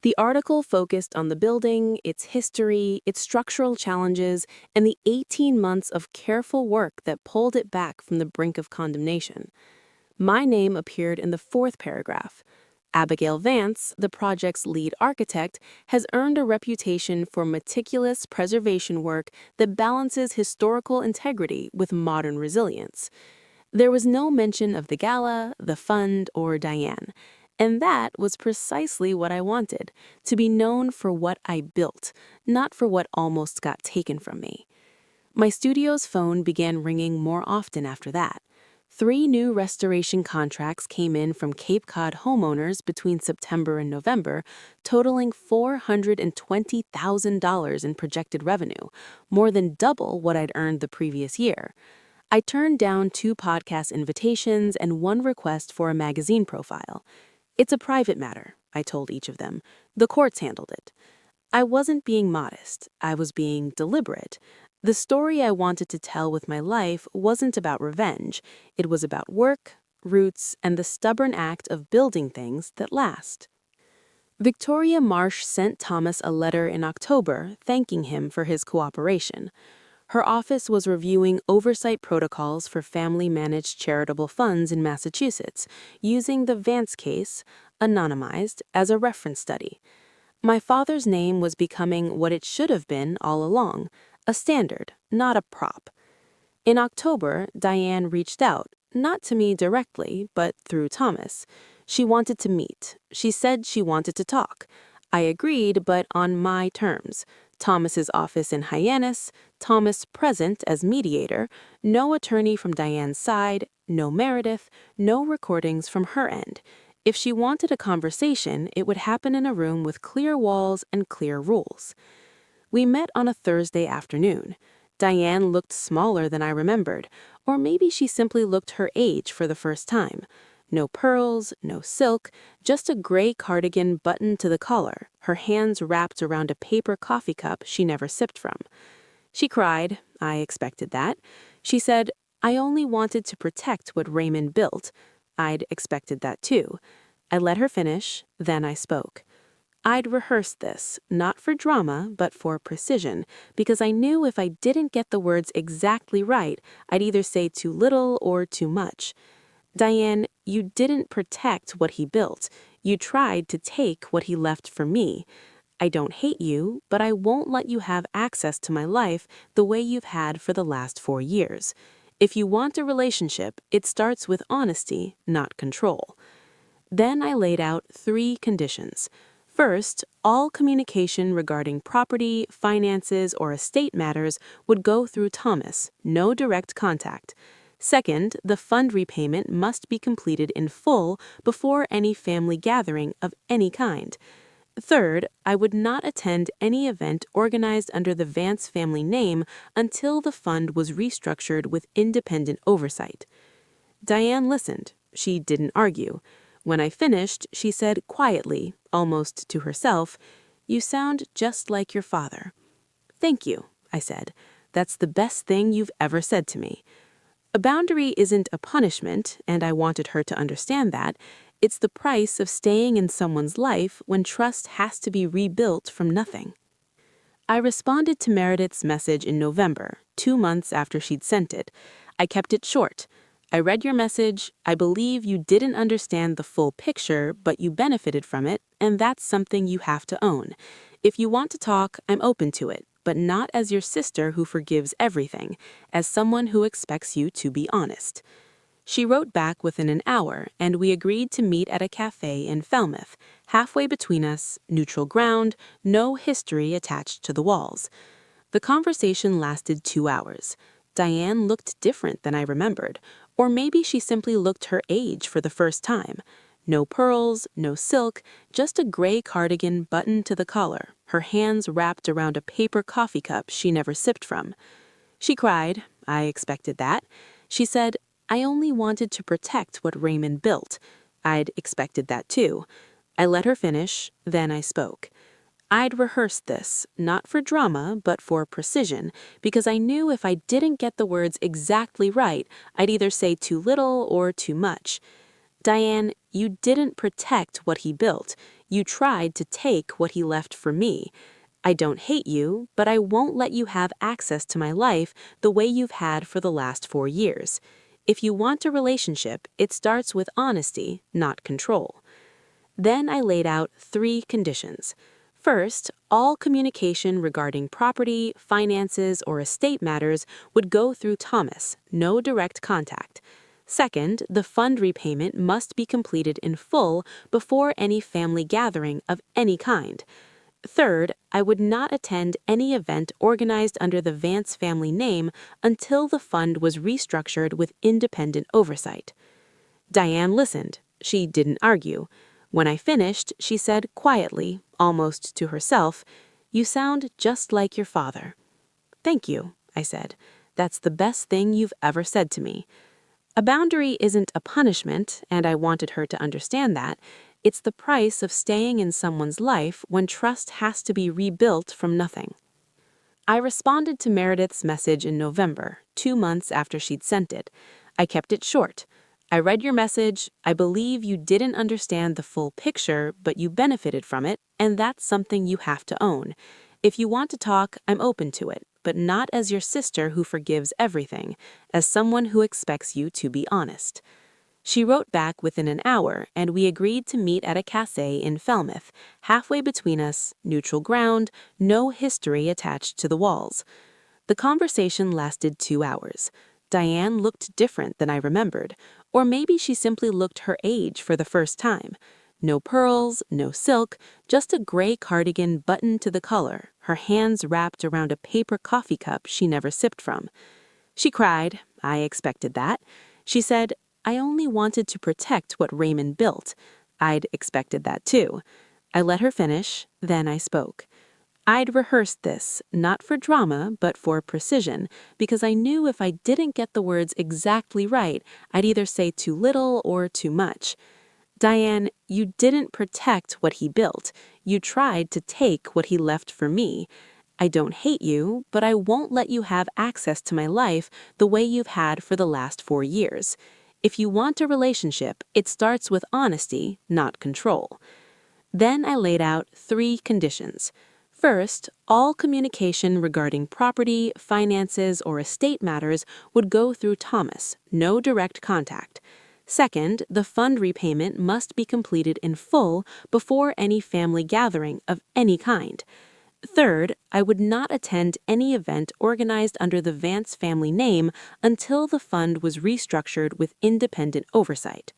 The article focused on the building, its history, its structural challenges, and the 18 months of careful work that pulled it back from the brink of condemnation. My name appeared in the fourth paragraph. Abigail Vance, the project's lead architect, has earned a reputation for meticulous preservation work that balances historical integrity with modern resilience. There was no mention of the gala, the fund, or Diane. And that was precisely what I wanted, to be known for what I built, not for what almost got taken from me. My studio's phone began ringing more often after that. 3 new restoration contracts came in from Cape Cod homeowners between September and November, totaling $420,000 in projected revenue, more than double what I'd earned the previous year. I turned down 2 podcast invitations and 1 request for a magazine profile. It's a private matter, I told each of them. The courts handled it. I wasn't being modest. I was being deliberate. The story I wanted to tell with my life wasn't about revenge. It was about work, roots, and the stubborn act of building things that last. Victoria Marsh sent Thomas a letter in October thanking him for his cooperation. Her office was reviewing oversight protocols for family-managed charitable funds in Massachusetts, using the Vance case, anonymized, as a reference study. My father's name was becoming what it should have been all along, a standard, not a prop. In October, Diane reached out, not to me directly, but through Thomas. She wanted to meet. She said she wanted to talk. I agreed, but on my terms. Thomas's office in Hyannis, Thomas present as mediator, no attorney from Diane's side, no Meredith, no recordings from her end. If she wanted a conversation, it would happen in a room with clear walls and clear rules. We met on a Thursday afternoon. Diane looked smaller than I remembered, or maybe she simply looked her age for the first time. No pearls, no silk, just a gray cardigan buttoned to the collar, her hands wrapped around a paper coffee cup she never sipped from. She cried. I expected that. She said, "I only wanted to protect what Raymond built." I'd expected that too. I let her finish, then I spoke. I'd rehearsed this, not for drama, but for precision, because I knew if I didn't get the words exactly right, I'd either say too little or too much. Diane, you didn't protect what he built. You tried to take what he left for me. I don't hate you, but I won't let you have access to my life the way you've had for the last 4 years. If you want a relationship, it starts with honesty, not control. Then I laid out 3 conditions. First, all communication regarding property, finances, or estate matters would go through Thomas, no direct contact. Second, the fund repayment must be completed in full before any family gathering of any kind. Third, I would not attend any event organized under the Vance family name until the fund was restructured with independent oversight. Diane listened. She didn't argue. When I finished, she said quietly, almost to herself, "You sound just like your father." "Thank you," I said. "That's the best thing you've ever said to me." A boundary isn't a punishment, and I wanted her to understand that. It's the price of staying in someone's life when trust has to be rebuilt from nothing. I responded to Meredith's message in November, 2 months after she'd sent it. I kept it short. "I read your message. I believe you didn't understand the full picture, but you benefited from it, and that's something you have to own. If you want to talk, I'm open to it, but not as your sister who forgives everything, as someone who expects you to be honest." She wrote back within an hour, and we agreed to meet at a cafe in Falmouth, halfway between us, neutral ground, no history attached to the walls. The conversation lasted 2 hours. Diane looked different than I remembered, or maybe she simply looked her age for the first time. No pearls, no silk, just a gray cardigan buttoned to the collar, her hands wrapped around a paper coffee cup she never sipped from. She cried. I expected that. She said, "I only wanted to protect what Raymond built." I'd expected that too. I let her finish, then I spoke. I'd rehearsed this, not for drama, but for precision, because I knew if I didn't get the words exactly right, I'd either say too little or too much. "Diane, you didn't protect what he built. You tried to take what he left for me. I don't hate you, but I won't let you have access to my life the way you've had for the last 4 years. If you want a relationship, it starts with honesty, not control." Then I laid out 3 conditions. First, all communication regarding property, finances, or estate matters would go through Thomas, no direct contact. Second, the fund repayment must be completed in full before any family gathering of any kind. Third, I would not attend any event organized under the Vance family name until the fund was restructured with independent oversight. Diane listened. She didn't argue. When I finished, she said quietly, almost to herself, "You sound just like your father." "Thank you," I said. "That's the best thing you've ever said to me." A boundary isn't a punishment, and I wanted her to understand that. It's the price of staying in someone's life when trust has to be rebuilt from nothing. I responded to Meredith's message in November, 2 months after she'd sent it. I kept it short. "I read your message. I believe you didn't understand the full picture, but you benefited from it, and that's something you have to own. If you want to talk, I'm open to it, but not as your sister who forgives everything, as someone who expects you to be honest." She wrote back within an hour, and we agreed to meet at a cafe in Falmouth, halfway between us, neutral ground, no history attached to the walls. The conversation lasted 2 hours. Diane looked different than I remembered, or maybe she simply looked her age for the first time. No pearls, no silk, just a gray cardigan buttoned to the collar, her hands wrapped around a paper coffee cup she never sipped from. She cried. I expected that. She said, "I only wanted to protect what Raymond built." I'd expected that too. I let her finish, then I spoke. I'd rehearsed this, not for drama, but for precision, because I knew if I didn't get the words exactly right, I'd either say too little or too much. "Diane, you didn't protect what he built. You tried to take what he left for me. I don't hate you, but I won't let you have access to my life the way you've had for the last 4 years. If you want a relationship, it starts with honesty, not control." Then I laid out 3 conditions. First, all communication regarding property, finances, or estate matters would go through Thomas, no direct contact. Second, the fund repayment must be completed in full before any family gathering of any kind. Third, I would not attend any event organized under the Vance family name until the fund was restructured with independent oversight.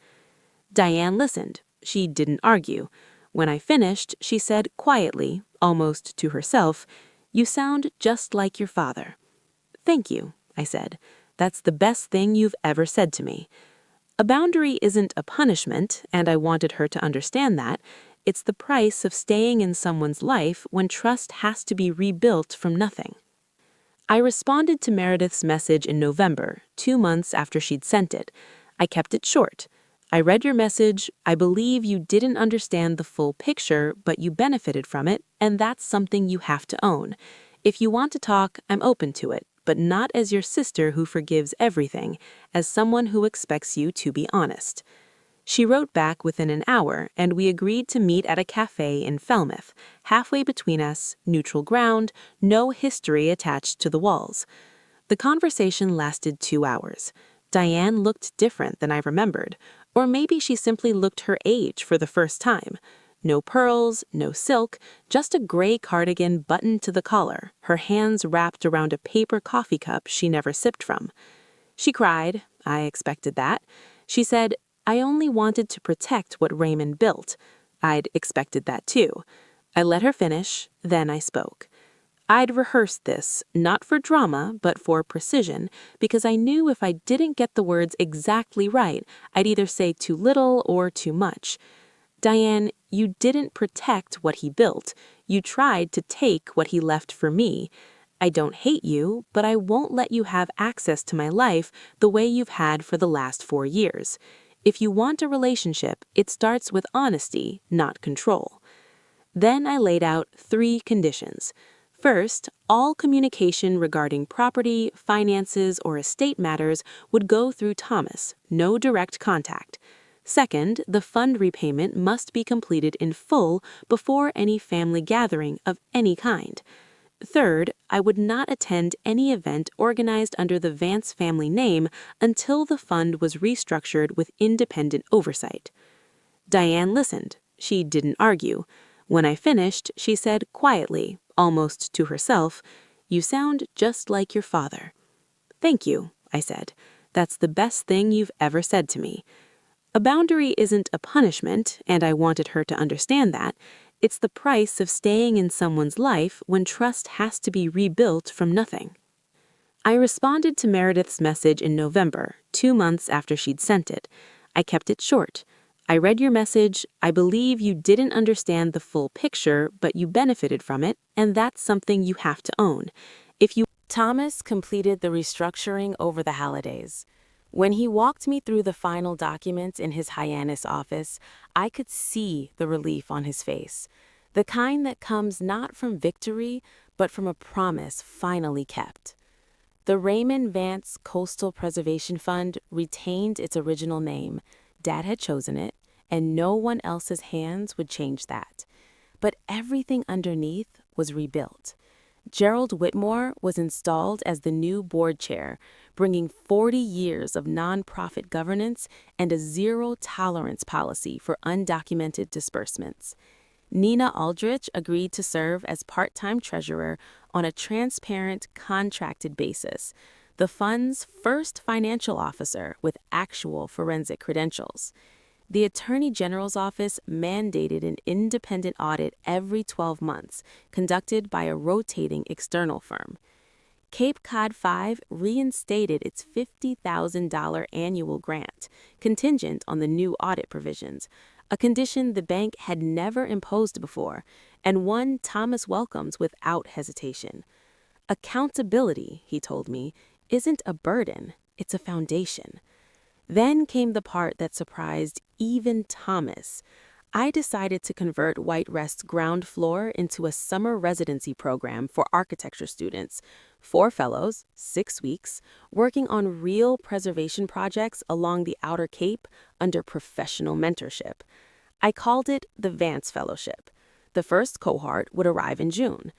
Diane listened. She didn't argue. When I finished, she said quietly, almost to herself, "You sound just like your father." "Thank you," I said. That's the best thing you've ever said to me. A boundary isn't a punishment, and I wanted her to understand that. It's the price of staying in someone's life when trust has to be rebuilt from nothing. I responded to Meredith's message in November, 2 months after she'd sent it. I kept it short. I read your message. I believe you didn't understand the full picture, but you benefited from it, and that's something you have to own. If you want to talk, I'm open to it, but not as your sister who forgives everything, as someone who expects you to be honest. She wrote back within an hour, and we agreed to meet at a cafe in Falmouth, halfway between us, neutral ground, no history attached to the walls. The conversation lasted 2 hours. Diane looked different than I remembered, or maybe she simply looked her age for the first time. No pearls, no silk, just a gray cardigan buttoned to the collar, her hands wrapped around a paper coffee cup she never sipped from. She cried. I expected that. She said, I only wanted to protect what Raymond built. I'd expected that too. I let her finish, then I spoke. I'd rehearsed this, not for drama, but for precision, because I knew if I didn't get the words exactly right, I'd either say too little or too much. Diane, you didn't protect what he built. You tried to take what he left for me. I don't hate you, but I won't let you have access to my life the way you've had for the last 4 years. If you want a relationship, it starts with honesty, not control. Then I laid out 3 conditions. First, all communication regarding property, finances, or estate matters would go through Thomas, no direct contact. Second, the fund repayment must be completed in full before any family gathering of any kind. Third, I would not attend any event organized under the Vance family name until the fund was restructured with independent oversight. Diane listened. She didn't argue. When I finished, she said quietly, almost to herself, "You sound just like your father." "Thank you," I said. "That's the best thing you've ever said to me." A boundary isn't a punishment, and I wanted her to understand that. It's the price of staying in someone's life when trust has to be rebuilt from nothing. I responded to Meredith's message in November, 2 months after she'd sent it. I kept it short. I read your message. I believe you didn't understand the full picture, but you benefited from it, and that's something you have to own. Thomas completed the restructuring over the holidays. When he walked me through the final documents in his Hyannis office, I could see the relief on his face, the kind that comes not from victory, but from a promise finally kept. The Raymond Vance Coastal Preservation Fund retained its original name. Dad had chosen it, and no one else's hands would change that. But everything underneath was rebuilt. Gerald Whitmore was installed as the new board chair, bringing 40 years of nonprofit governance and a zero-tolerance policy for undocumented disbursements. Nina Aldrich agreed to serve as part-time treasurer on a transparent, contracted basis, the fund's first financial officer with actual forensic credentials. The Attorney General's office mandated an independent audit every 12 months, conducted by a rotating external firm. Cape Cod 5 reinstated its $50,000 annual grant, contingent on the new audit provisions, a condition the bank had never imposed before, and one Thomas welcomes without hesitation. Accountability, he told me, isn't a burden, it's a foundation. Then came the part that surprised even Thomas. I decided to convert White Rest's ground floor into a summer residency program for architecture students, 4 fellows, 6 weeks, working on real preservation projects along the Outer Cape under professional mentorship. I called it the Vance Fellowship. The first cohort would arrive in June.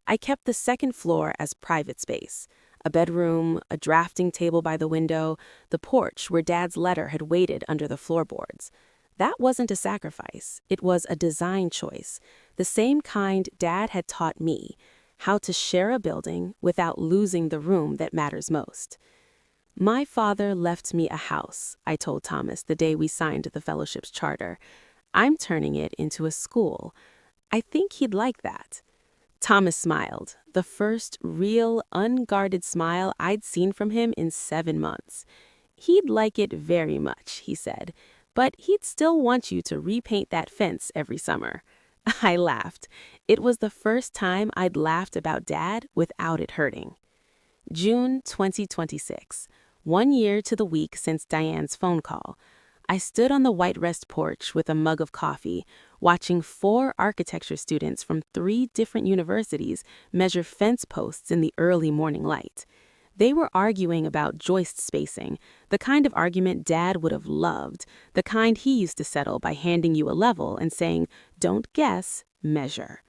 I kept the second floor as private space. A bedroom, a drafting table by the window, the porch where Dad's letter had waited under the floorboards. That wasn't a sacrifice. It was a design choice, the same kind Dad had taught me, how to share a building without losing the room that matters most. My father left me a house, I told Thomas the day we signed the fellowship's charter. I'm turning it into a school. I think he'd like that. Thomas smiled, the first real, unguarded smile I'd seen from him in 7 months. He'd like it very much, he said, but he'd still want you to repaint that fence every summer. I laughed. It was the first time I'd laughed about Dad without it hurting. June 2026, 1 year to the week since Diane's phone call. I stood on the White Rest porch with a mug of coffee, watching 4 architecture students from 3 different universities measure fence posts in the early morning light. They were arguing about joist spacing, the kind of argument Dad would have loved, the kind he used to settle by handing you a level and saying, "Don't guess, measure."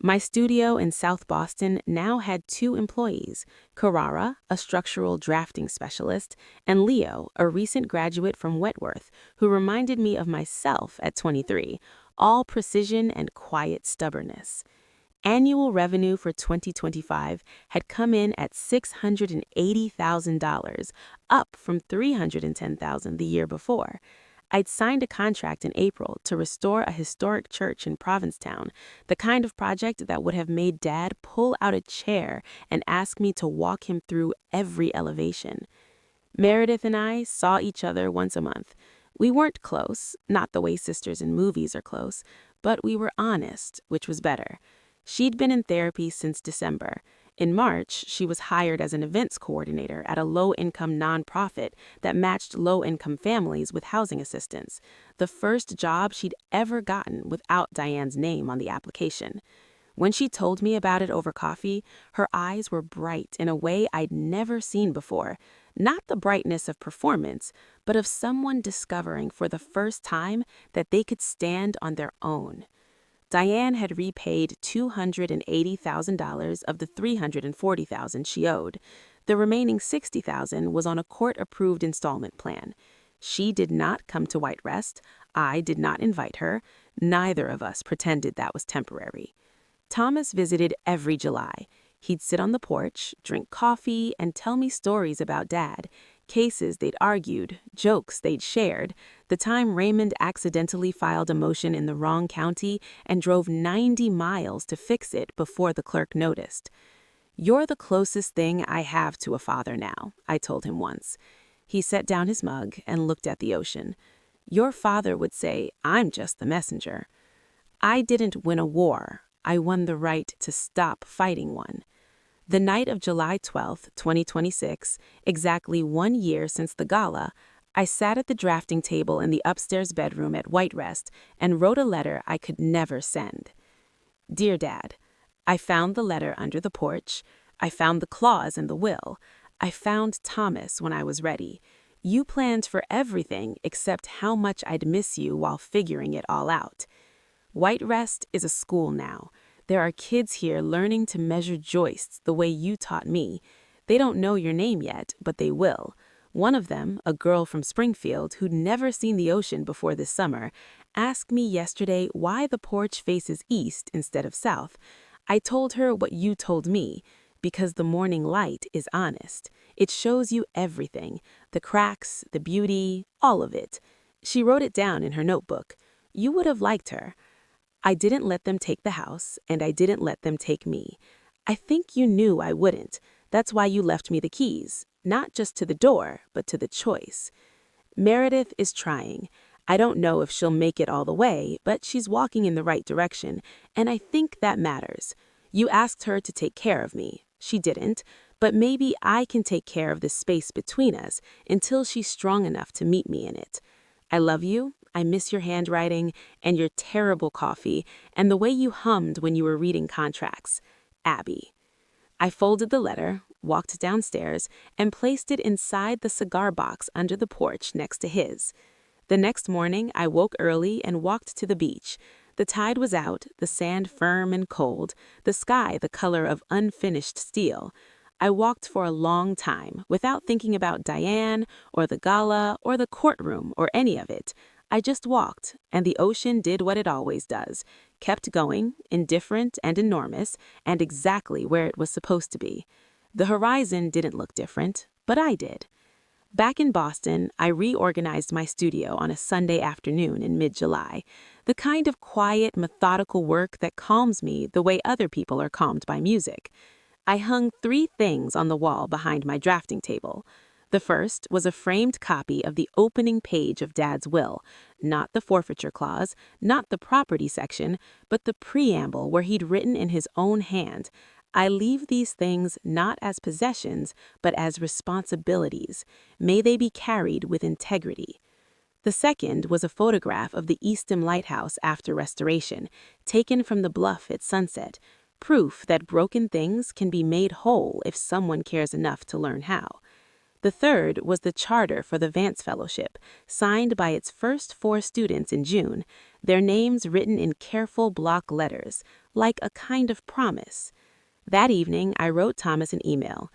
My studio in South Boston now had 2 employees, Carrara, a structural drafting specialist, and Leo, a recent graduate from Wentworth, who reminded me of myself at 23, all precision and quiet stubbornness. Annual revenue for 2025 had come in at $680,000, up from $310,000 the year before. I'd signed a contract in April to restore a historic church in Provincetown, the kind of project that would have made Dad pull out a chair and ask me to walk him through every elevation. Meredith and I saw each other once a month. We weren't close, not the way sisters in movies are close, but we were honest, which was better. She'd been in therapy since December. In March, she was hired as an events coordinator at a low-income nonprofit that matched low-income families with housing assistance, the first job she'd ever gotten without Diane's name on the application. When she told me about it over coffee, her eyes were bright in a way I'd never seen before, not the brightness of performance, but of someone discovering for the first time that they could stand on their own. Diane had repaid $280,000 of the $340,000 she owed. The remaining $60,000 was on a court-approved installment plan. She did not come to White Rest. I did not invite her. Neither of us pretended that was temporary. Thomas visited every July. He'd sit on the porch, drink coffee, and tell me stories about Dad, cases they'd argued, jokes they'd shared, the time Raymond accidentally filed a motion in the wrong county and drove 90 miles to fix it before the clerk noticed. "You're the closest thing I have to a father now," I told him once. He set down his mug and looked at the ocean. "Your father would say, I'm just the messenger." I didn't win a war. I won the right to stop fighting one. The night of July 12, 2026, exactly 1 year since the gala, I sat at the drafting table in the upstairs bedroom at White Rest and wrote a letter I could never send. Dear Dad, I found the letter under the porch. I found the clause in the will. I found Thomas when I was ready. You planned for everything except how much I'd miss you while figuring it all out. White Rest is a school now. There are kids here learning to measure joists the way you taught me. They don't know your name yet, but they will. One of them, a girl from Springfield who'd never seen the ocean before this summer, asked me yesterday why the porch faces east instead of south. I told her what you told me, because the morning light is honest. It shows you everything, the cracks, the beauty, all of it. She wrote it down in her notebook. You would have liked her. I didn't let them take the house, and I didn't let them take me. I think you knew I wouldn't. That's why you left me the keys, not just to the door, but to the choice. Meredith is trying. I don't know if she'll make it all the way, but she's walking in the right direction, and I think that matters. You asked her to take care of me. She didn't, but maybe I can take care of the space between us until she's strong enough to meet me in it. I love you. I miss your handwriting and your terrible coffee and the way you hummed when you were reading contracts. Abby. I folded the letter, walked downstairs, and placed it inside the cigar box under the porch next to his. The next morning, I woke early and walked to the beach. The tide was out, the sand firm and cold, the sky the color of unfinished steel. I walked for a long time without thinking about Diane or the gala or the courtroom or any of it. I just walked, and the ocean did what it always does, kept going, indifferent and enormous, and exactly where it was supposed to be. The horizon didn't look different, but I did. Back in Boston, I reorganized my studio on a Sunday afternoon in mid-July, the kind of quiet, methodical work that calms me the way other people are calmed by music. I hung 3 things on the wall behind my drafting table. The first was a framed copy of the opening page of Dad's will, not the forfeiture clause, not the property section, but the preamble where he'd written in his own hand, "I leave these things not as possessions, but as responsibilities. May they be carried with integrity." The second was a photograph of the Eastham Lighthouse after restoration, taken from the bluff at sunset, proof that broken things can be made whole if someone cares enough to learn how. The third was the charter for the Vance Fellowship, signed by its first 4 students in June, their names written in careful block letters, like a kind of promise. That evening, I wrote Thomas an email.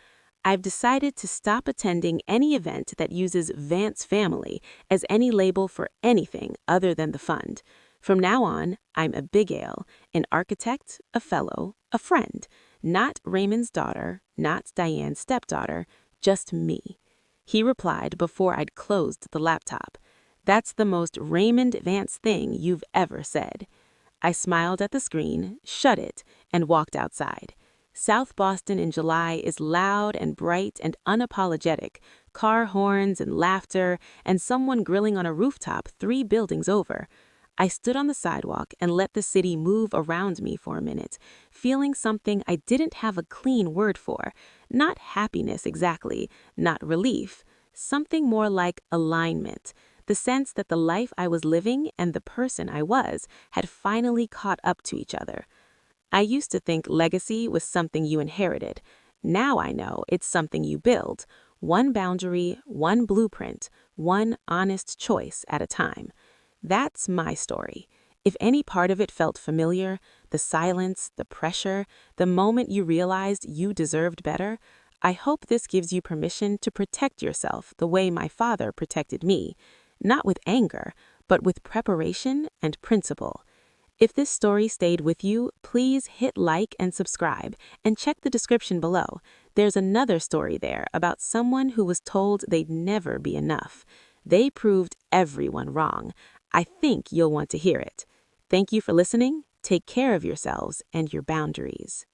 "I've decided to stop attending any event that uses Vance Family as any label for anything other than the fund. From now on, I'm Abigail, an architect, a fellow, a friend, not Raymond's daughter, not Diane's stepdaughter, just me." He replied before I'd closed the laptop. "That's the most Raymond Vance thing you've ever said." I smiled at the screen, shut it, and walked outside. South Boston in July is loud and bright and unapologetic, car horns and laughter and someone grilling on a rooftop 3 buildings over. I stood on the sidewalk and let the city move around me for a minute, feeling something I didn't have a clean word for. Not happiness exactly, not relief, something more like alignment, the sense that the life I was living and the person I was had finally caught up to each other. I used to think legacy was something you inherited. Now I know it's something you build, one boundary, one blueprint, one honest choice at a time. That's my story. If any part of it felt familiar, the silence, the pressure, the moment you realized you deserved better, I hope this gives you permission to protect yourself the way my father protected me, not with anger, but with preparation and principle. If this story stayed with you, please hit like and subscribe, and check the description below. There's another story there about someone who was told they'd never be enough. They proved everyone wrong. I think you'll want to hear it. Thank you for listening. Take care of yourselves and your boundaries.